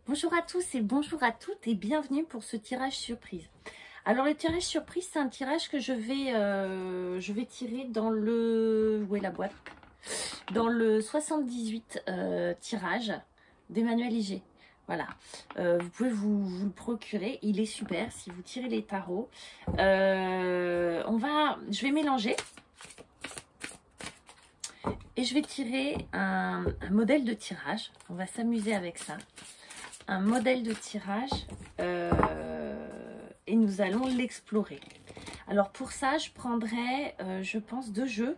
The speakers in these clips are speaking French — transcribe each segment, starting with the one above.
Bonjour à tous et bonjour à toutes et bienvenue pour ce tirage surprise. Alors le tirage surprise, c'est un tirage que je vais tirer dans le... Où est la boîte? Dans le 78 tirage d'Emmanuel Iger. Voilà, vous pouvez vous le procurer, il est super si vous tirez les tarots. Je vais mélanger et je vais tirer un modèle de tirage. On va s'amuser avec ça. Un modèle de tirage et nous allons l'explorer. Alors pour ça, je prendrai, je pense, 2 jeux.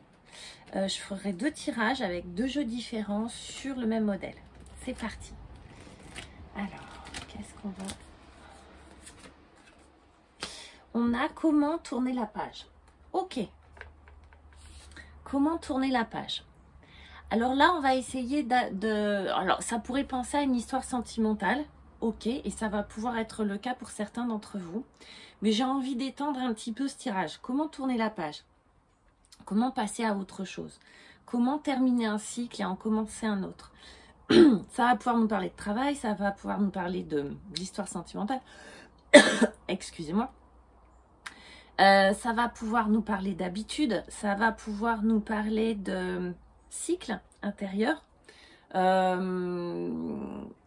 Je ferai 2 tirages avec 2 jeux différents sur le même modèle. C'est parti. Alors, qu'est-ce qu'on va... On a comment tourner la page. Ok. Comment tourner la page. Alors là, on va essayer alors, ça pourrait penser à une histoire sentimentale. Ok, et ça va pouvoir être le cas pour certains d'entre vous. Mais j'ai envie d'étendre un petit peu ce tirage. Comment tourner la page? Comment passer à autre chose? Comment terminer un cycle et en commencer un autre? Ça va pouvoir nous parler de travail, ça va pouvoir nous parler d'histoire sentimentale. Excusez-moi. Ça va pouvoir nous parler d'habitude, ça va pouvoir nous parler de cycle intérieur. Il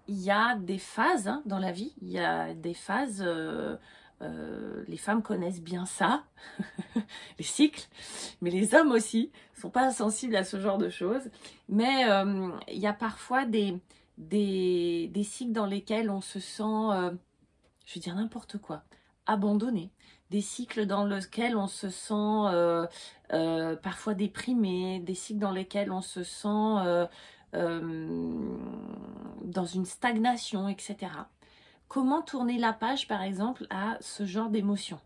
y a des phases dans la vie, il y a des phases, les femmes connaissent bien ça, les cycles, mais les hommes aussi ne sont pas sensibles à ce genre de choses. Mais il y a parfois des cycles dans lesquels on se sent, je vais dire n'importe quoi, abandonné. Des cycles dans lesquels on se sent parfois déprimé, des cycles dans lesquels on se sent dans une stagnation, etc. Comment tourner la page, par exemple, à ce genre d'émotion?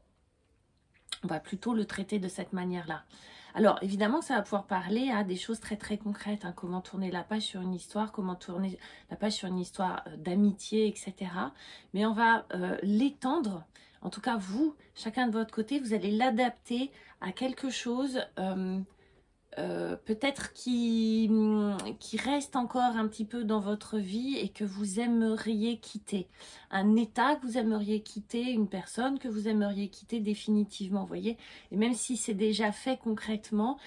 On va plutôt le traiter de cette manière-là. Alors, évidemment, ça va pouvoir parler à des choses très très concrètes. Comment tourner la page sur une histoire, comment tourner la page sur une histoire d'amitié, etc. Mais on va l'étendre. En tout cas, vous, chacun de votre côté, vous allez l'adapter à quelque chose peut-être qui reste encore un petit peu dans votre vie et que vous aimeriez quitter. Un état que vous aimeriez quitter, une personne que vous aimeriez quitter définitivement, vous voyez. Et même si c'est déjà fait concrètement,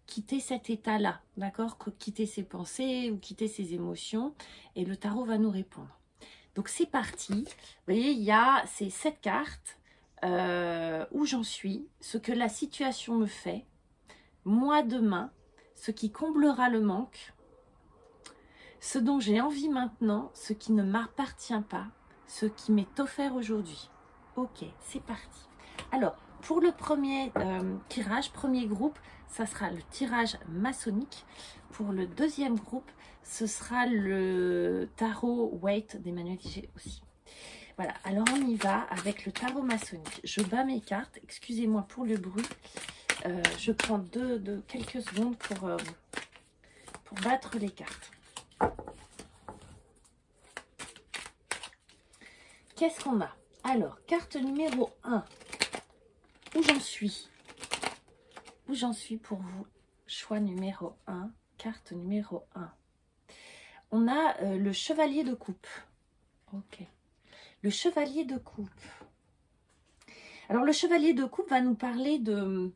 quitter cet état-là, d'accord? Quitter ses pensées ou quitter ses émotions. Et le tarot va nous répondre. Donc c'est parti. Vous voyez, il y a ces 7 cartes où j'en suis, ce que la situation me fait, moi demain, ce qui comblera le manque, ce dont j'ai envie maintenant, ce qui ne m'appartient pas, ce qui m'est offert aujourd'hui. Ok, c'est parti. Alors, pour le premier tirage, premier groupe, ça sera le tirage maçonnique. Pour le deuxième groupe, ce sera le tarot Waite d'Emmanuel Iger aussi. Voilà, alors on y va avec le tarot maçonnique. Je bats mes cartes, excusez-moi pour le bruit. Je prends quelques secondes pour battre les cartes. Qu'est-ce qu'on a? Alors, carte numéro 1. Où j'en suis? Où j'en suis pour vous? Choix numéro 1. Carte numéro 1. On a le chevalier de coupe. Ok. Le chevalier de coupe. Alors, le chevalier de coupe va nous parler de...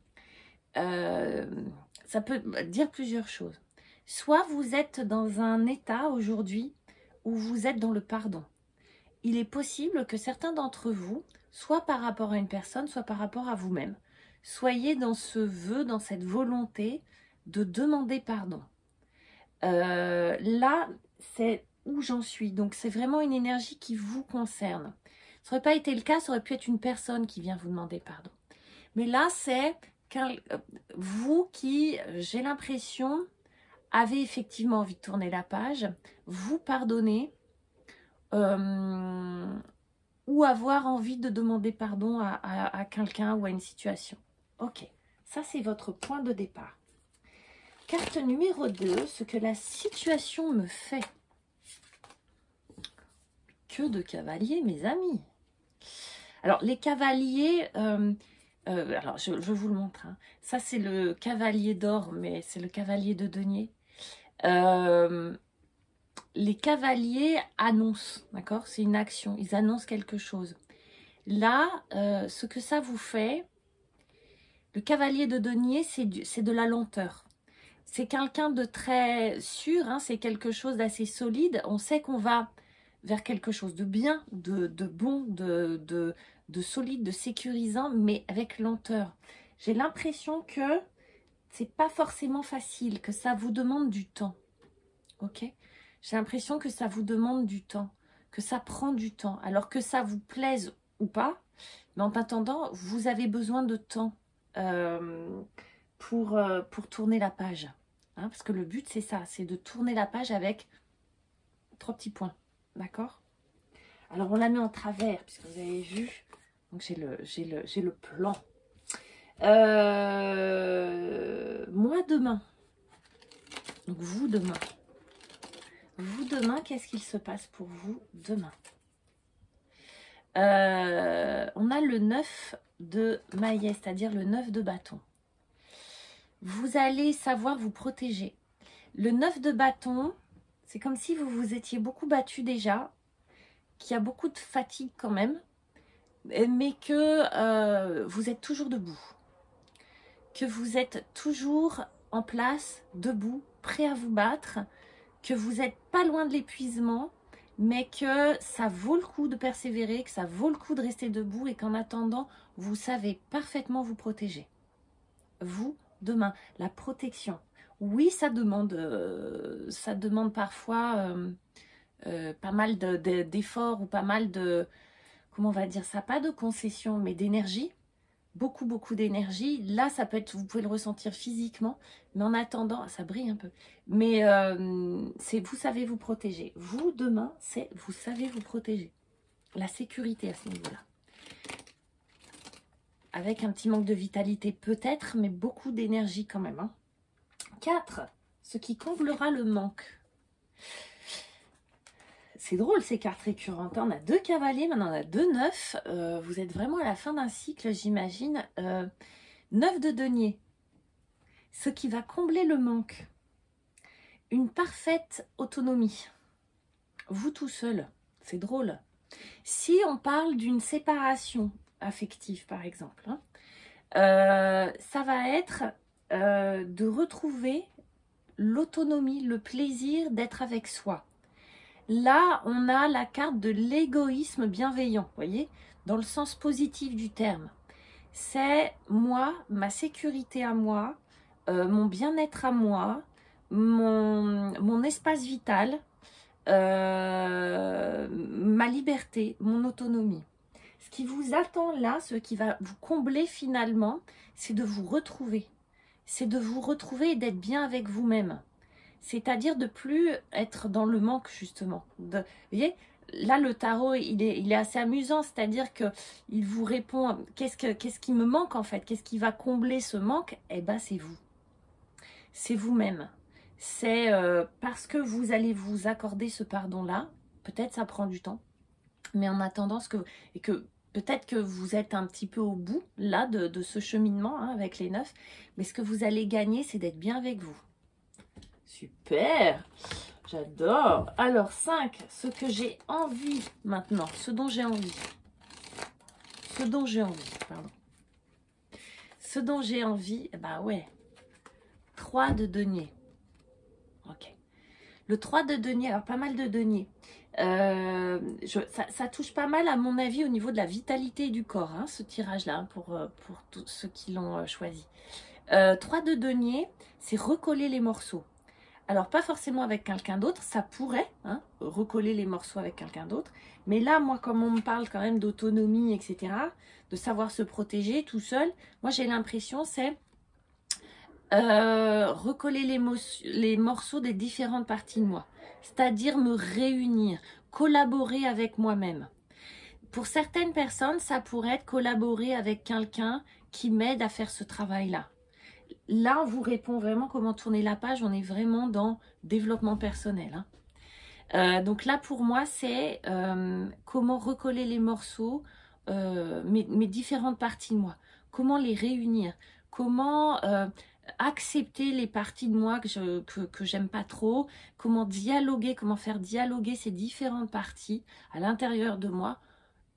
ça peut dire plusieurs choses. Soit vous êtes dans un état aujourd'hui où vous êtes dans le pardon. Il est possible que certains d'entre vous, soit par rapport à une personne, soit par rapport à vous-même, soyez dans ce vœu, dans cette volonté de demander pardon. Là, c'est où j'en suis. Donc, c'est vraiment une énergie qui vous concerne. Ça n'aurait pas été le cas, ça aurait pu être une personne qui vient vous demander pardon. Mais là, c'est vous qui, j'ai l'impression, avez effectivement envie de tourner la page, vous pardonnez ou avoir envie de demander pardon à quelqu'un ou à une situation. Ok, ça c'est votre point de départ. Carte numéro 2, ce que la situation me fait. Que de cavaliers, mes amis. Alors, les cavaliers... alors, je vous le montre. Hein. Ça, c'est le cavalier d'or, mais c'est le cavalier de denier. les cavaliers annoncent, d'accord? C'est une action, ils annoncent quelque chose. Là, ce que ça vous fait, le cavalier de denier, c'est de la lenteur. C'est quelqu'un de très sûr, hein, c'est quelque chose d'assez solide. On sait qu'on va vers quelque chose de bien, de bon, de solide, de sécurisant, mais avec lenteur. J'ai l'impression que c'est pas forcément facile, que ça vous demande du temps. Ok? J'ai l'impression que ça vous demande du temps, que ça prend du temps. Alors que ça vous plaise ou pas, mais en attendant, vous avez besoin de temps pour tourner la page. Hein, parce que le but, c'est ça, c'est de tourner la page avec 3 petits points. D'accord? Alors, on la met en travers, puisque vous avez vu. Donc, j'ai le plan. Moi, demain. Donc, vous, demain. Vous, demain, qu'est-ce qu'il se passe pour vous demain? On a le 9 de maillet, c'est-à-dire le 9 de bâton. Vous allez savoir vous protéger. Le 9 de bâton, c'est comme si vous vous étiez beaucoup battu déjà, qu'il y a beaucoup de fatigue quand même, mais que vous êtes toujours debout. Que vous êtes toujours en place, debout, prêt à vous battre, que vous n'êtes pas loin de l'épuisement, mais que ça vaut le coup de persévérer, que ça vaut le coup de rester debout et qu'en attendant, vous savez parfaitement vous protéger. Vous, demain, la protection. Oui, ça demande parfois pas mal d'efforts ou pas mal de, comment on va dire ça, pas de concessions, mais d'énergie. Beaucoup d'énergie. Là, ça peut être, vous pouvez le ressentir physiquement, mais en attendant, ça brille un peu. Mais c'est vous savez vous protéger. Vous, demain, c'est vous savez vous protéger. La sécurité à ce niveau-là. Avec un petit manque de vitalité peut-être, mais beaucoup d'énergie quand même. Hein. 4. Ce qui comblera le manque. C'est drôle ces cartes récurrentes. On a 2 cavaliers, maintenant on a 2 neufs. Vous êtes vraiment à la fin d'un cycle, j'imagine. 9 de denier. Ce qui va combler le manque. Une parfaite autonomie. Vous tout seul. C'est drôle. Si on parle d'une séparation affective, par exemple, hein, ça va être de retrouver l'autonomie, le plaisir d'être avec soi. Là, on a la carte de l'égoïsme bienveillant, vous voyez, dans le sens positif du terme. C'est moi, ma sécurité à moi, mon bien-être à moi, mon espace vital, ma liberté, mon autonomie. Ce qui vous attend là, ce qui va vous combler finalement, c'est de vous retrouver. C'est de vous retrouver et d'être bien avec vous-même. C'est-à-dire de plus être dans le manque, justement. Vous voyez, là, le tarot, il est assez amusant. C'est-à-dire qu'il vous répond, qu'est-ce qui me manque, en fait? Qu'est-ce qui va combler ce manque? Eh bien, c'est vous. C'est vous-même. C'est parce que vous allez vous accorder ce pardon-là. Peut-être ça prend du temps. Mais en attendant, peut-être que vous êtes un petit peu au bout, là, de ce cheminement hein, avec les 9. Mais ce que vous allez gagner, c'est d'être bien avec vous. Super, j'adore. Alors 5, ce que j'ai envie maintenant, ce dont j'ai envie. Ce dont j'ai envie, pardon. Ce dont j'ai envie, bah ouais. 3 de denier. Ok. Le 3 de denier, alors pas mal de denier. Ça touche pas mal à mon avis au niveau de la vitalité du corps, hein, ce tirage-là, hein, pour tous ceux qui l'ont choisi. 3 de denier, c'est recoller les morceaux. Alors, pas forcément avec quelqu'un d'autre, ça pourrait, hein, recoller les morceaux avec quelqu'un d'autre. Mais là, moi, comme on me parle quand même d'autonomie, etc., de savoir se protéger tout seul, moi, j'ai l'impression, c'est recoller les morceaux des différentes parties de moi. C'est-à-dire me réunir, collaborer avec moi-même. Pour certaines personnes, ça pourrait être collaborer avec quelqu'un qui m'aide à faire ce travail-là. Là, on vous répond vraiment comment tourner la page. On est vraiment dans développement personnel. Hein. Donc là, pour moi, c'est comment recoller les morceaux, mes différentes parties de moi. Comment les réunir. Comment accepter les parties de moi que j'aime pas trop, comment dialoguer, comment faire dialoguer ces différentes parties à l'intérieur de moi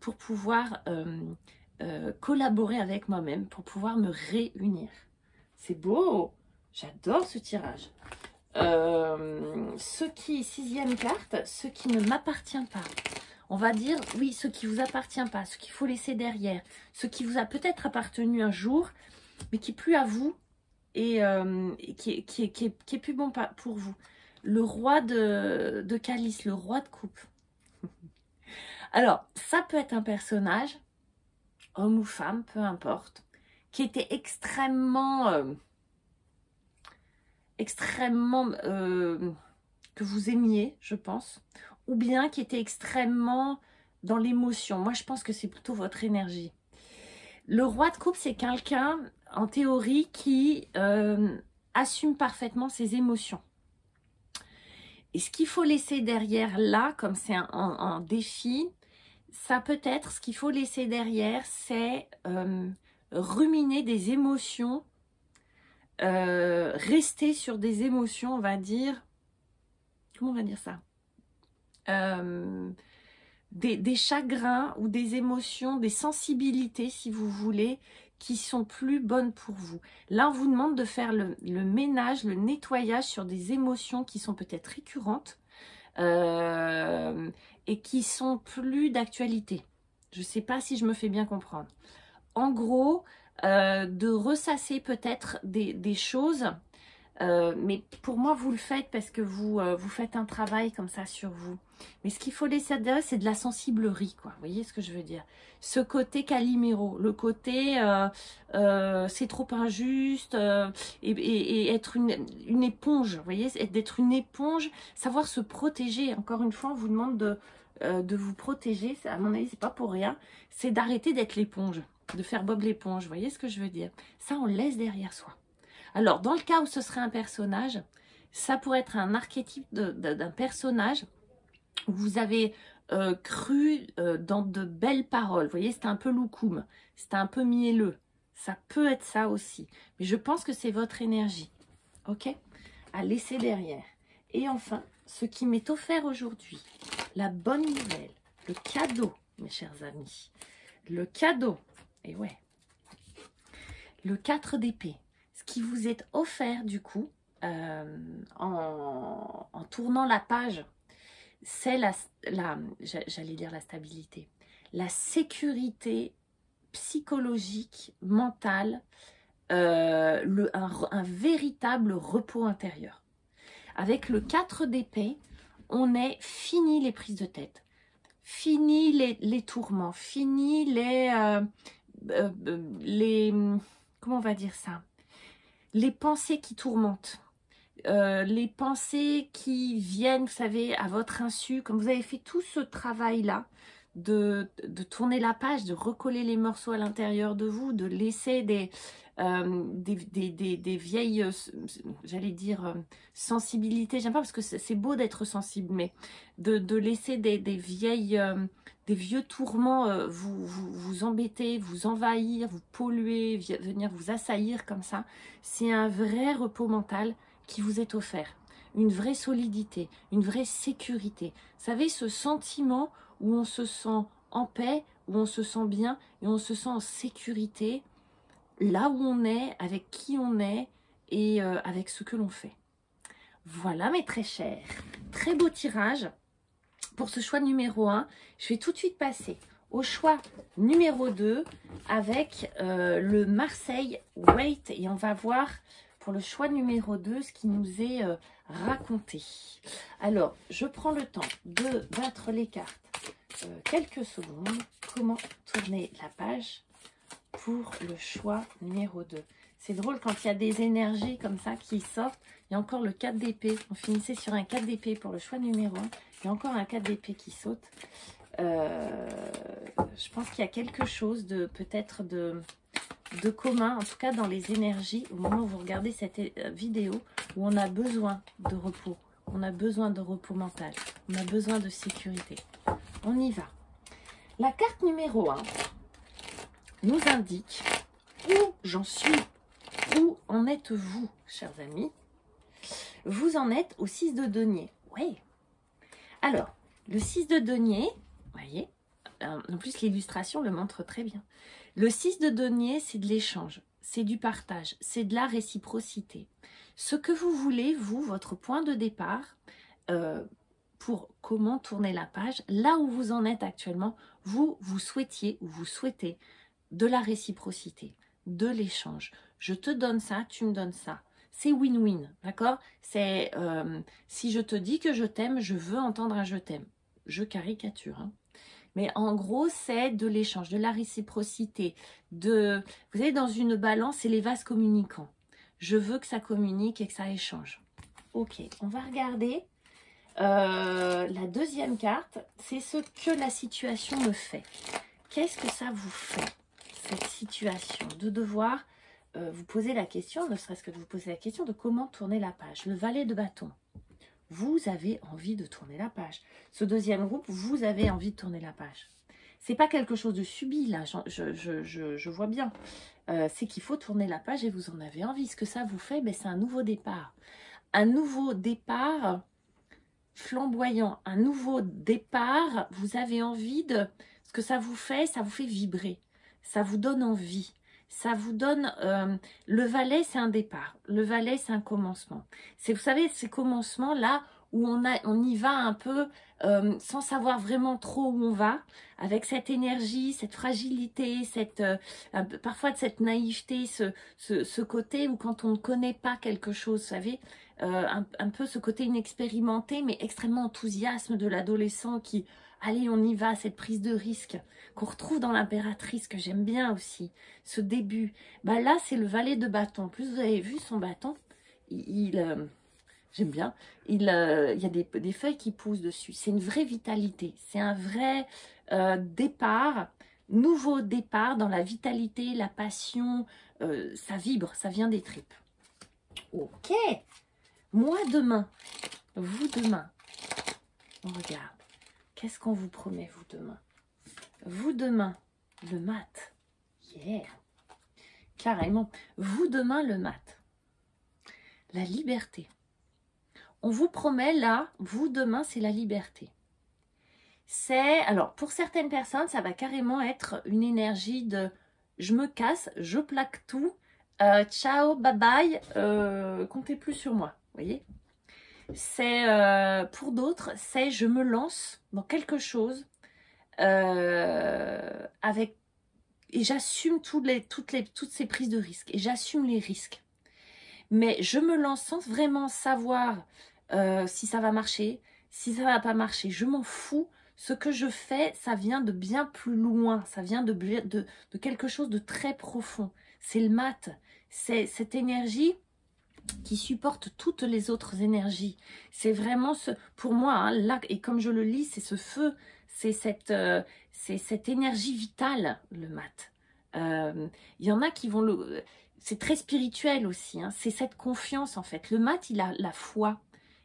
pour pouvoir collaborer avec moi-même, pour pouvoir me réunir. C'est beau, j'adore ce tirage. Sixième carte, ce qui ne m'appartient pas. On va dire, oui, ce qui ne vous appartient pas, ce qu'il faut laisser derrière, ce qui vous a peut-être appartenu un jour, mais qui n'est plus à vous et qui est plus bon pour vous. Le roi de calice, le roi de coupe. Alors, ça peut être un personnage, homme ou femme, peu importe, qui était extrêmement que vous aimiez, je pense, ou bien qui était extrêmement dans l'émotion. Moi, je pense que c'est plutôt votre énergie. Le roi de coupe, c'est quelqu'un, en théorie, qui assume parfaitement ses émotions. Et ce qu'il faut laisser derrière là, comme c'est un défi, ça peut être, ce qu'il faut laisser derrière, c'est ruminer des émotions, rester sur des émotions, on va dire, comment on va dire ça, des chagrins ou des émotions, des sensibilités, si vous voulez, qui sont plus bonnes pour vous. Là, on vous demande de faire le ménage, le nettoyage sur des émotions qui sont peut-être récurrentes et qui sont plus d'actualité. Je ne sais pas si je me fais bien comprendre. En gros, de ressasser peut-être des choses, mais pour moi, vous le faites parce que vous faites un travail comme ça sur vous. Mais ce qu'il faut laisser derrière, c'est de la sensiblerie, quoi. Vous voyez ce que je veux dire? Ce côté Calimero, le côté c'est trop injuste, et être une éponge, vous voyez, d'être une éponge, savoir se protéger. Encore une fois, on vous demande de vous protéger. À mon avis, c'est pas pour rien. C'est d'arrêter d'être l'éponge, de faire Bob l'éponge. Vous voyez ce que je veux dire? Ça, on le laisse derrière soi. Alors, dans le cas où ce serait un personnage, ça pourrait être un archétype d'un personnage où vous avez cru dans de belles paroles. Vous voyez, c'était un peu loukoum, c'était un peu mielleux. Ça peut être ça aussi. Mais je pense que c'est votre énergie. Ok? À laisser derrière. Et enfin, ce qui m'est offert aujourd'hui, la bonne nouvelle, le cadeau, mes chers amis. Le cadeau, et ouais, le 4 d'épée. Ce qui vous est offert du coup, en tournant la page, c'est j'allais dire la stabilité, la sécurité psychologique, mentale, un véritable repos intérieur. Avec le 4 d'épée, on est fini les prises de tête, fini les tourments, fini comment on va dire ça, les pensées qui tourmentent. Les pensées qui viennent, vous savez, à votre insu, comme vous avez fait tout ce travail-là, de tourner la page, de recoller les morceaux à l'intérieur de vous, de laisser des vieilles, j'allais dire, sensibilités. J'aime pas parce que c'est beau d'être sensible, mais de laisser des vieux tourments vous embêter, vous envahir, vous polluer, venir vous assaillir comme ça. C'est un vrai repos mental qui vous est offert, une vraie solidité, une vraie sécurité. Vous savez, ce sentiment où on se sent en paix, où on se sent bien et on se sent en sécurité, là où on est, avec qui on est et avec ce que l'on fait. Voilà mes très chers, très beau tirage pour ce choix numéro 1. Je vais tout de suite passer au choix numéro 2 avec le Marseille Wait et on va voir pour le choix numéro 2, ce qui nous est raconté. Alors, je prends le temps de battre les cartes quelques secondes. Comment tourner la page pour le choix numéro 2. C'est drôle quand il y a des énergies comme ça qui sortent. Il y a encore le 4 d'épée. On finissait sur un 4 d'épée pour le choix numéro 1. Il y a encore un 4 d'épée qui saute. Je pense qu'il y a quelque chose de peut-être de commun, en tout cas dans les énergies, au moment où vous regardez cette vidéo, où on a besoin de repos, on a besoin de repos mental, on a besoin de sécurité. On y va. La carte numéro 1 nous indique où j'en suis, où en êtes-vous, chers amis? Vous en êtes au 6 de denier. Oui. Alors, le 6 de denier, vous voyez, en plus l'illustration le montre très bien. Le 6 de denier, c'est de l'échange, c'est du partage, c'est de la réciprocité. Ce que vous voulez, vous, votre point de départ, pour comment tourner la page, là où vous en êtes actuellement, vous souhaitiez ou vous souhaitez de la réciprocité, de l'échange. Je te donne ça, tu me donnes ça. C'est win-win, d'accord? C'est si je te dis que je t'aime, je veux entendre un je t'aime. Je caricature, hein. Mais en gros, c'est de l'échange, de la réciprocité. Vous savez, dans une balance, c'est les vases communicants. Je veux que ça communique et que ça échange. Ok, on va regarder la deuxième carte. C'est ce que la situation me fait. Qu'est-ce que ça vous fait, cette situation, de devoir vous poser la question, ne serait-ce que de vous poser la question de comment tourner la page. Le valet de bâton. Vous avez envie de tourner la page. Ce deuxième groupe, vous avez envie de tourner la page. C'est pas quelque chose de subi, là, je vois bien. C'est qu'il faut tourner la page et vous en avez envie. Ce que ça vous fait, ben, c'est un nouveau départ. Un nouveau départ flamboyant. Un nouveau départ, vous avez envie de... Ce que ça vous fait vibrer. Ça vous donne envie. Ça vous donne... le valet, c'est un départ. Le valet, c'est un commencement. Vous savez, ces commencements-là où on y va un peu sans savoir vraiment trop où on va, avec cette énergie, cette fragilité, parfois de cette naïveté, ce côté où quand on ne connaît pas quelque chose, vous savez, un peu ce côté inexpérimenté, mais extrêmement enthousiasme de l'adolescent qui... Allez, on y va, cette prise de risque qu'on retrouve dans l'impératrice, que j'aime bien aussi, ce début. Bah là, c'est le valet de bâton. En plus, vous avez vu son bâton, j'aime bien, il y a des feuilles qui poussent dessus. C'est une vraie vitalité, c'est un vrai départ, nouveau départ dans la vitalité, la passion, ça vibre, ça vient des tripes. Ok, moi demain, vous demain, on regarde. Qu'est-ce qu'on vous promet, vous, demain? Vous, demain, le mat. Yeah. Carrément. Vous, demain, le mat. La liberté. On vous promet, là, vous, demain, c'est la liberté. Alors, pour certaines personnes, ça va carrément être une énergie de « je me casse, je plaque tout, ciao, bye bye, comptez plus sur moi ». Vous voyez ? C'est pour d'autres, c'est je me lance dans quelque chose et j'assume toutes ces prises de risques et j'assume les risques. Mais je me lance sans vraiment savoir si ça va marcher, si ça va pas marcher. Je m'en fous. Ce que je fais, ça vient de bien plus loin. Ça vient de quelque chose de très profond. C'est le mat. C'est cette énergie qui supporte toutes les autres énergies. C'est vraiment pour moi, hein, là, et comme je le lis, c'est ce feu, c'est cette énergie vitale, le mat. Il y en a qui vont c'est très spirituel aussi, hein, c'est cette confiance en fait. Le mat, il a la foi.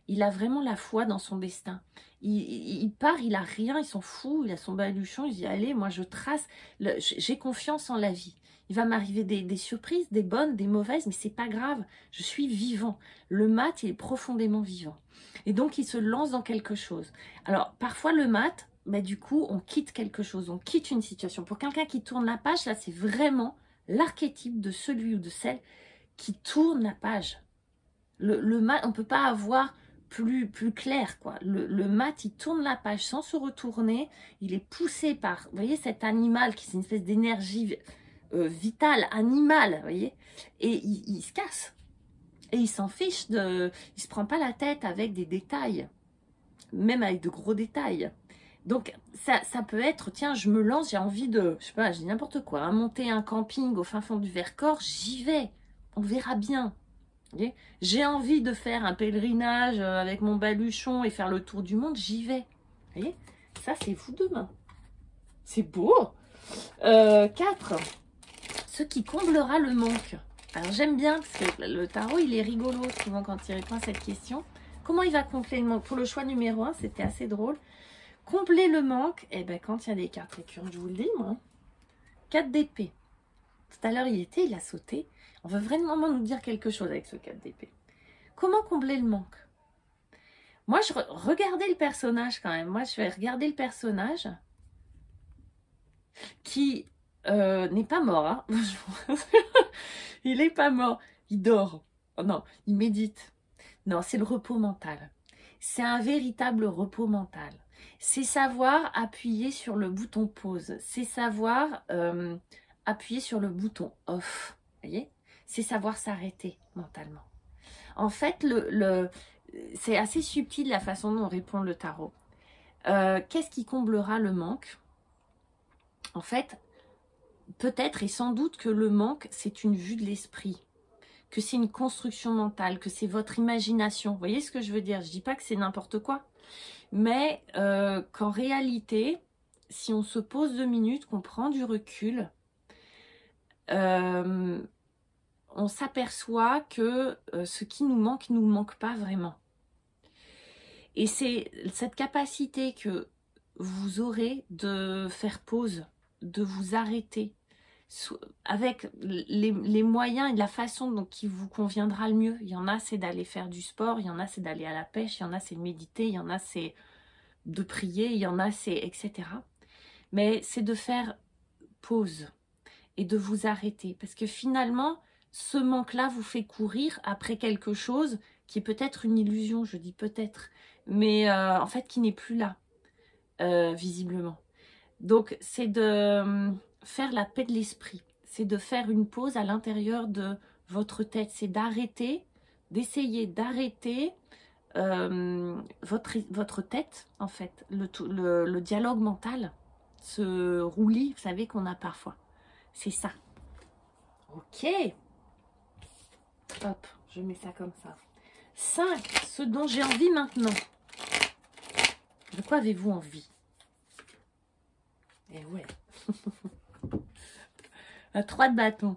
Il a vraiment la foi dans son destin. Il part, il a rien, il s'en fout, il a son baluchon, il dit allez, moi je trace, j'ai confiance en la vie. Il va m'arriver des surprises, des bonnes, des mauvaises, mais c'est pas grave. Je suis vivant. Le mat, il est profondément vivant. Et donc, il se lance dans quelque chose. Alors, parfois, le mat, bah, du coup, on quitte quelque chose, on quitte une situation. Pour quelqu'un qui tourne la page, là, c'est vraiment l'archétype de celui ou de celle qui tourne la page. Le mat, on ne peut pas avoir plus clair, quoi. Le mat, il tourne la page sans se retourner. Il est poussé par, vous voyez, cet animal qui c'est une espèce d'énergie... vital, animal, vous voyez, et il se casse, et il s'en fiche, il se prend pas la tête avec des détails, même avec de gros détails. Donc ça peut être, tiens, je me lance, j'ai envie de, je sais pas, je dis n'importe quoi, hein, monter un camping au fin fond du Vercors, j'y vais, on verra bien. Okay, j'ai envie de faire un pèlerinage avec mon baluchon et faire le tour du monde, j'y vais. Vous voyez, ça c'est vous demain. C'est beau. 4. Ce qui comblera le manque. Alors j'aime bien parce que le tarot il est rigolo souvent quand il répond à cette question. Comment il va combler le manque? Pour le choix numéro 1, c'était assez drôle. Combler le manque, et ben quand il y a des cartes récurrentes, je vous le dis moi. 4 d'épée. Tout à l'heure, il était, il a sauté. On veut vraiment nous dire quelque chose avec ce 4 d'épée. Comment combler le manque? Moi, je regardais le personnage quand même. Moi, je vais regarder le personnage qui n'est pas mort. Hein. Il n'est pas mort. Il dort. Oh non, il médite. Non, c'est le repos mental. C'est un véritable repos mental. C'est savoir appuyer sur le bouton pause. C'est savoir appuyer sur le bouton off. Vous voyez? C'est savoir s'arrêter mentalement. En fait, c'est assez subtil la façon dont répond le tarot. Qu'est-ce qui comblera le manque? En fait, peut-être et sans doute que le manque, c'est une vue de l'esprit, que c'est une construction mentale, que c'est votre imagination. Vous voyez ce que je veux dire? Je ne dis pas que c'est n'importe quoi, mais qu'en réalité, si on se pose 2 minutes, qu'on prend du recul, on s'aperçoit que ce qui nous manque pas vraiment. Et c'est cette capacité que vous aurez de faire pause, de vous arrêter, avec les moyens et la façon dont qui vous conviendra le mieux. Il y en a, c'est d'aller faire du sport, il y en a, c'est d'aller à la pêche, il y en a, c'est de méditer, il y en a, c'est de prier, il y en a, c'est etc. Mais c'est de faire pause et de vous arrêter. Parce que finalement, ce manque-là vous fait courir après quelque chose qui est peut-être une illusion, je dis peut-être, mais en fait qui n'est plus là, visiblement. Donc c'est de faire la paix de l'esprit, c'est de faire une pause à l'intérieur de votre tête, c'est d'arrêter, d'essayer d'arrêter votre tête, en fait, le dialogue mental, ce roulis, vous savez, qu'on a parfois. C'est ça. Ok. Hop, je mets ça comme ça. 5. Ce dont j'ai envie maintenant. De quoi avez-vous envie? Eh ouais. Un 3 de bâton.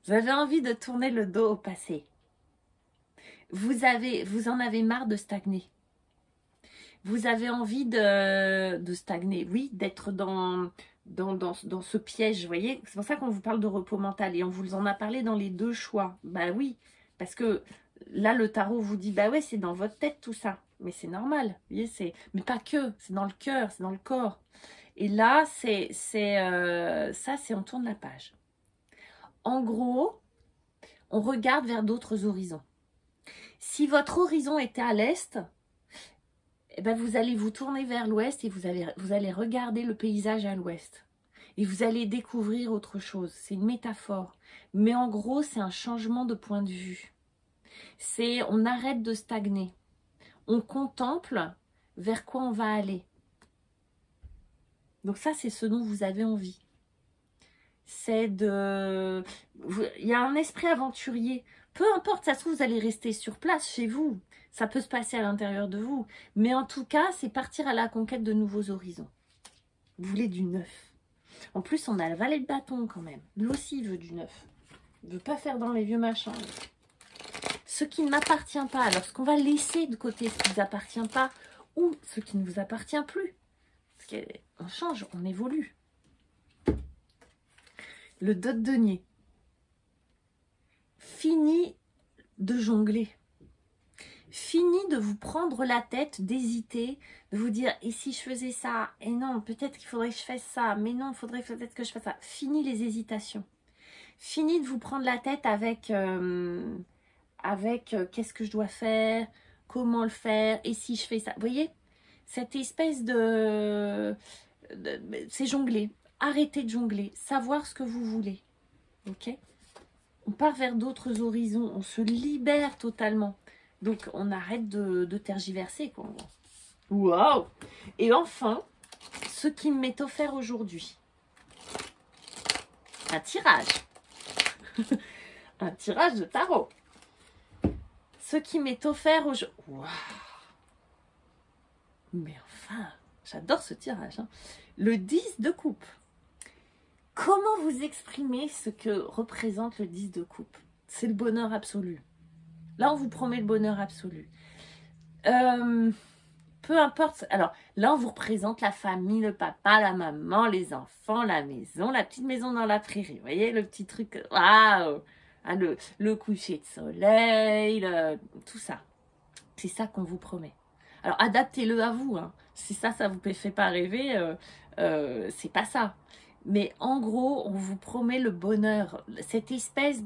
Vous avez envie de tourner le dos au passé. Vous en avez marre de stagner. Vous avez envie de stagner. Oui, d'être dans ce piège, vous voyez. C'est pour ça qu'on vous parle de repos mental. Et on vous en a parlé dans les 2 choix. Bah oui, parce que là, le tarot vous dit, bah ouais, c'est dans votre tête tout ça. Mais c'est normal, vous voyez, mais pas que, c'est dans le cœur, c'est dans le corps. Et là, ça, c'est on tourne la page. En gros, on regarde vers d'autres horizons. Si votre horizon était à l'est, eh ben vous allez vous tourner vers l'ouest et vous allez regarder le paysage à l'ouest. Et vous allez découvrir autre chose. C'est une métaphore. Mais en gros, c'est un changement de point de vue. On arrête de stagner. On contemple vers quoi on va aller. Donc ça, c'est ce dont vous avez envie. Il y a un esprit aventurier. Peu importe, ça se trouve, vous allez rester sur place, chez vous. Ça peut se passer à l'intérieur de vous. Mais en tout cas, c'est partir à la conquête de nouveaux horizons. Vous voulez du neuf. En plus, on a le valet de bâton quand même. Lui aussi, il veut du neuf. Il ne veut pas faire dans les vieux machins. Ce qui ne m'appartient pas. Alors, ce qu'on va laisser de côté, ce qui ne vous appartient pas, ou ce qui ne vous appartient plus. Parce qu'on change, on évolue. Le 2 de denier. Fini de jongler. Fini de vous prendre la tête, d'hésiter, de vous dire « et si je faisais ça ?» Et non, peut-être qu'il faudrait que je fasse ça. Mais non, il faudrait peut-être que je fasse ça. Fini les hésitations. Fini de vous prendre la tête avec qu'est-ce que je dois faire, comment le faire, et si je fais ça. Vous voyez, cette espèce c'est jongler. Arrêtez de jongler. Savoir ce que vous voulez. Ok ? On part vers d'autres horizons. On se libère totalement. Donc, on arrête de tergiverser, quoi. Waouh! Et enfin, ce qui m'est offert aujourd'hui. Un tirage. Un tirage de tarot. Ce qui m'est offert aujourd'hui. Waouh! Mais enfin, j'adore ce tirage. Hein. Le 10 de coupe. Comment vous exprimez ce que représente le 10 de coupe? C'est le bonheur absolu. Là, on vous promet le bonheur absolu. peu importe. Alors là, on vous représente la famille, le papa, la maman, les enfants, la maison, la petite maison dans la prairie. Vous voyez, le petit truc, waouh, ah, le coucher de soleil, tout ça. C'est ça qu'on vous promet. Alors, adaptez-le à vous. Hein. Si ça vous fait pas rêver, c'est pas ça. Mais en gros, on vous promet le bonheur, cette espèce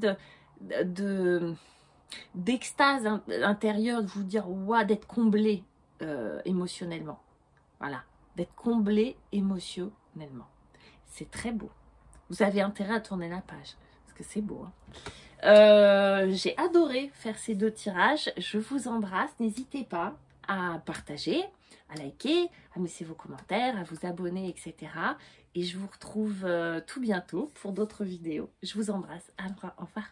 d'extase intérieure, de vous dire, waouh, d'être comblé émotionnellement. Voilà, d'être comblé émotionnellement. C'est très beau. Vous avez intérêt à tourner la page, parce que c'est beau. Hein. J'ai adoré faire ces 2 tirages. Je vous embrasse. N'hésitez pas à partager, à liker, à laisser vos commentaires, à vous abonner, etc. Et je vous retrouve tout bientôt pour d'autres vidéos. Je vous embrasse. Au revoir.